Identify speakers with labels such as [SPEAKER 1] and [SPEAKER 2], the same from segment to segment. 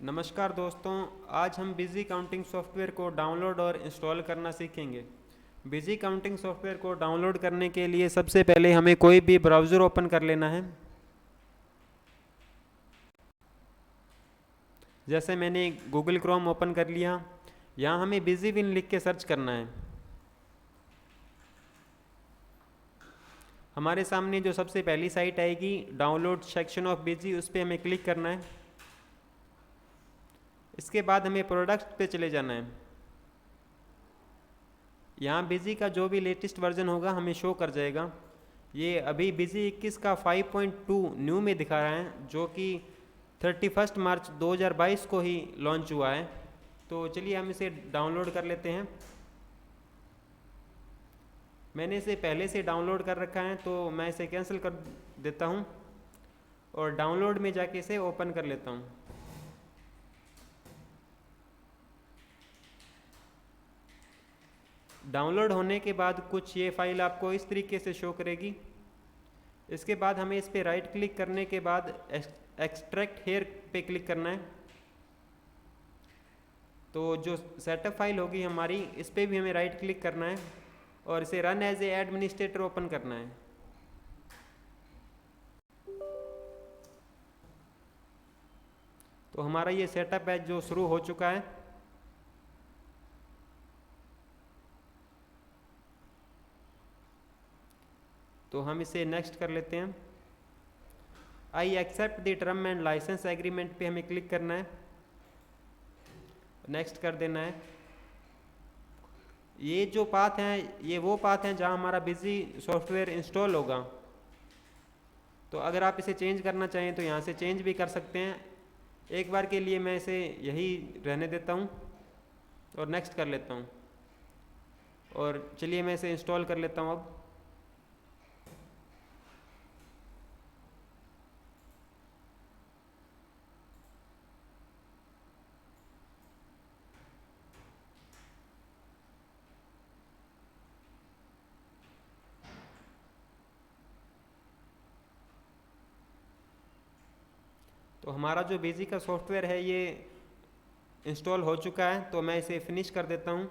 [SPEAKER 1] नमस्कार दोस्तों, आज हम बिजी काउंटिंग सॉफ्टवेयर को डाउनलोड और इंस्टॉल करना सीखेंगे। बिजी काउंटिंग सॉफ्टवेयर को डाउनलोड करने के लिए सबसे पहले हमें कोई भी ब्राउज़र ओपन कर लेना है। जैसे मैंने गूगल क्रोम ओपन कर लिया। यहाँ हमें बिजी विन लिख के सर्च करना है। हमारे सामने जो सबसे पहली साइट आएगी डाउनलोड सेक्शन ऑफ बिजी, उस पर हमें क्लिक करना है। इसके बाद हमें प्रोडक्ट्स पे चले जाना है। यहाँ बिजी का जो भी लेटेस्ट वर्जन होगा हमें शो कर जाएगा। ये अभी बिजी 21 का 5.2 न्यू में दिखा रहा है, जो कि 31 मार्च 2022 को ही लॉन्च हुआ है। तो चलिए हम इसे डाउनलोड कर लेते हैं। मैंने इसे पहले से डाउनलोड कर रखा है, तो मैं इसे कैंसिल कर देता हूँ और डाउनलोड में जाके इसे ओपन कर लेता हूँ। डाउनलोड होने के बाद कुछ ये फाइल आपको इस तरीके से शो करेगी। इसके बाद हमें इस पर राइट क्लिक करने के बाद एक्सट्रैक्ट हेयर पे क्लिक करना है। तो जो सेटअप फाइल होगी हमारी, इस पर भी हमें राइट क्लिक करना है और इसे run as a administrator open करना है। तो हमारा ये सेटअप है जो शुरू हो चुका है। तो हम इसे नेक्स्ट कर लेते हैं। I accept the term and licence agreement पे हमें क्लिक करना है, नेक्स्ट कर देना है। ये जो पाथ हैं, ये वो पाथ हैं जहां हमारा बिजी सॉफ्टवेयर इंस्टॉल होगा। तो अगर आप इसे चेंज करना चाहें तो यहाँ से चेंज भी कर सकते हैं। एक बार के लिए मैं इसे यही रहने देता हूँ और नेक्स्ट कर लेता हूँ। और चलिए मैं इसे इंस्टॉल कर लेता हूँ अब। तो हमारा जो बिजी का सॉफ्टवेयर है ये इंस्टॉल हो चुका है। तो मैं इसे फिनिश कर देता हूँ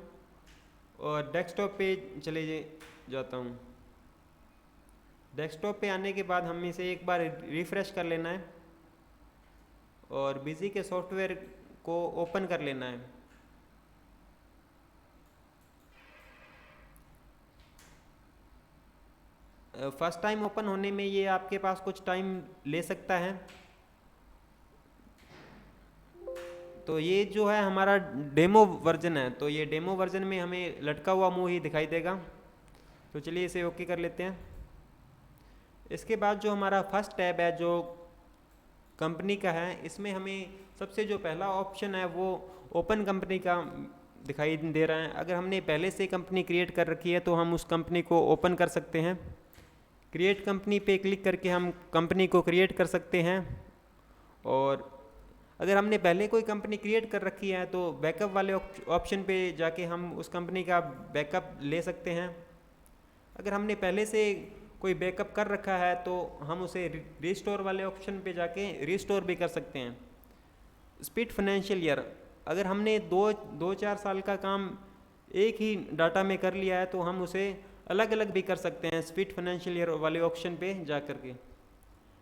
[SPEAKER 1] और डेस्कटॉप पे चले जाता हूँ। डेस्कटॉप पे आने के बाद हम इसे एक बार रिफ़्रेश कर लेना है और बिजी के सॉफ्टवेयर को ओपन कर लेना है। फर्स्ट टाइम ओपन होने में ये आपके पास कुछ टाइम ले सकता है। तो ये जो है हमारा डेमो वर्जन है, तो ये डेमो वर्जन में हमें लटका हुआ मुंह ही दिखाई देगा। तो चलिए इसे ओके कर लेते हैं। इसके बाद जो हमारा फर्स्ट टैब है जो कंपनी का है, इसमें हमें सबसे जो पहला ऑप्शन है वो ओपन कंपनी का दिखाई दे रहा है। अगर हमने पहले से कंपनी क्रिएट कर रखी है तो हम उस कंपनी को ओपन कर सकते हैं। क्रिएट कंपनी पे क्लिक करके हम कंपनी को क्रिएट कर सकते हैं। और अगर हमने पहले कोई कंपनी क्रिएट कर रखी है तो बैकअप वाले ऑप्शन पे जाके हम उस कंपनी का बैकअप ले सकते हैं। अगर हमने पहले से कोई बैकअप कर रखा है तो हम उसे रिस्टोर वाले ऑप्शन पे जाके रिस्टोर भी कर सकते हैं। स्प्लिट फाइनेंशियल ईयर, अगर हमने दो चार साल का काम एक ही डाटा में कर लिया है तो हम उसे अलग अलग भी कर सकते हैं स्प्लिट फाइनेंशियल ईयर वाले ऑप्शन पे जा कर के।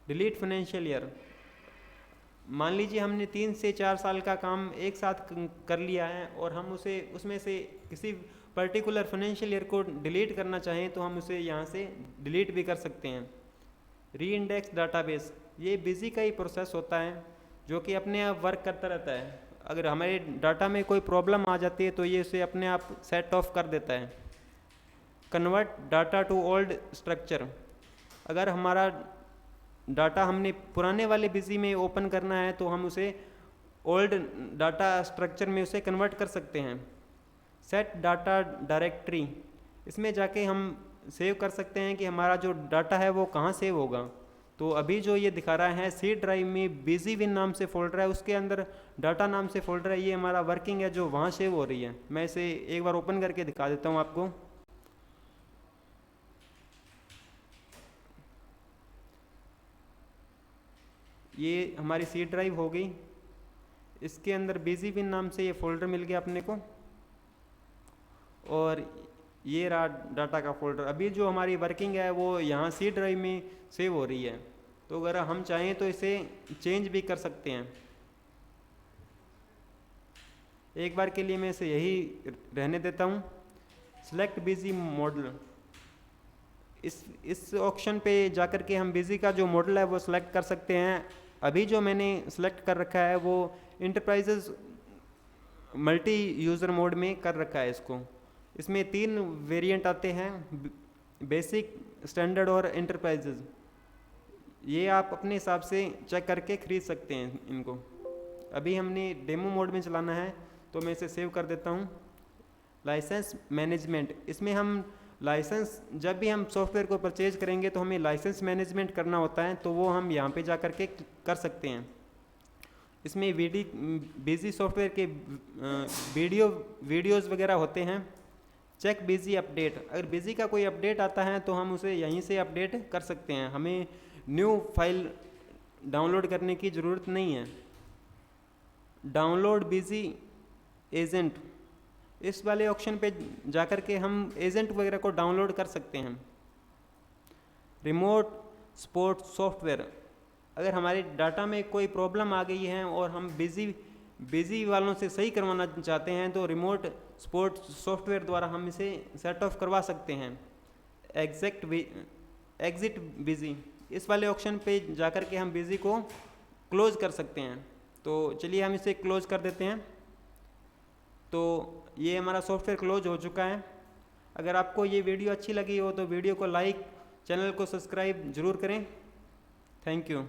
[SPEAKER 1] डिलीट फाइनेंशियल ईयर, मान लीजिए हमने 3 से 4 साल का काम एक साथ कर लिया है और हम उसे उसमें से किसी पर्टिकुलर फाइनेंशियल ईयर को डिलीट करना चाहें तो हम उसे यहाँ से डिलीट भी कर सकते हैं। री इंडेक्स डाटाबेस, ये बिजी का ही प्रोसेस होता है जो कि अपने आप वर्क करता रहता है। अगर हमारे डाटा में कोई प्रॉब्लम आ जाती है तो ये उसे अपने आप सेट ऑफ कर देता है। Convert data to old structure, अगर हमारा डाटा हमने पुराने वाले बिजी में ओपन करना है तो हम उसे ओल्ड डाटा स्ट्रक्चर में उसे कन्वर्ट कर सकते हैं। सेट डाटा डायरेक्टरी, इसमें जाके हम सेव कर सकते हैं कि हमारा जो डाटा है वो कहाँ सेव होगा। तो अभी जो ये दिखा रहा है सी ड्राइव में बिजी विन नाम से फोल्डर है, उसके अंदर डाटा नाम से फोल्डर है। ये हमारा वर्किंग है जो वहाँ सेव हो रही है। मैं इसे एक बार ओपन करके दिखा देता हूँ आपको। ये हमारी सी ड्राइव हो गई। इसके अंदर बिजी बिन नाम से ये फोल्डर मिल गया अपने को, और ये रहा डाटा का फोल्डर। अभी जो हमारी वर्किंग है वो यहाँ सी ड्राइव में सेव हो रही है, तो अगर हम चाहें तो इसे चेंज भी कर सकते हैं। एक बार के लिए मैं इसे यही रहने देता हूँ। सिलेक्ट बिजी मॉडल, इस ऑप्शन पे जाकर के हम बिजी का जो मॉडल है वो सिलेक्ट कर सकते हैं। अभी जो मैंने सिलेक्ट कर रखा है वो इंटरप्राइजेज मल्टी यूज़र मोड में कर रखा है इसको। इसमें 3 वेरिएंट आते हैं, बेसिक, स्टैंडर्ड और इंटरप्राइजेज। ये आप अपने हिसाब से चेक करके ख़रीद सकते हैं इनको। अभी हमने डेमो मोड में चलाना है, तो मैं इसे सेव कर देता हूँ। लाइसेंस मैनेजमेंट, इसमें हम लाइसेंस, जब भी हम सॉफ्टवेयर को परचेज करेंगे तो हमें लाइसेंस मैनेजमेंट करना होता है, तो वो हम यहाँ पे जा कर के कर सकते हैं। इसमें बिजी सॉफ्टवेयर के वीडियोज़ वगैरह होते हैं। चेक बिजी अपडेट, अगर बिजी का कोई अपडेट आता है तो हम उसे यहीं से अपडेट कर सकते हैं, हमें न्यू फाइल डाउनलोड करने की ज़रूरत नहीं है। डाउनलोड बिजी एजेंट, इस वाले ऑप्शन पे जाकर के हम एजेंट वगैरह को डाउनलोड कर सकते हैं। रिमोट सपोर्ट सॉफ्टवेयर, अगर हमारे डाटा में कोई प्रॉब्लम आ गई है और हम बिजी वालों से सही करवाना चाहते हैं तो रिमोट सपोर्ट सॉफ्टवेयर द्वारा हम इसे सेट ऑफ करवा सकते हैं। एग्जिट बिजी, इस वाले ऑप्शन पे जाकर के हम बिजी को क्लोज कर सकते हैं। तो चलिए हम इसे क्लोज कर देते हैं। तो ये हमारा सॉफ्टवेयर क्लोज हो चुका है। अगर आपको ये वीडियो अच्छी लगी हो तो वीडियो को लाइक, चैनल को सब्सक्राइब ज़रूर करें। Thank you.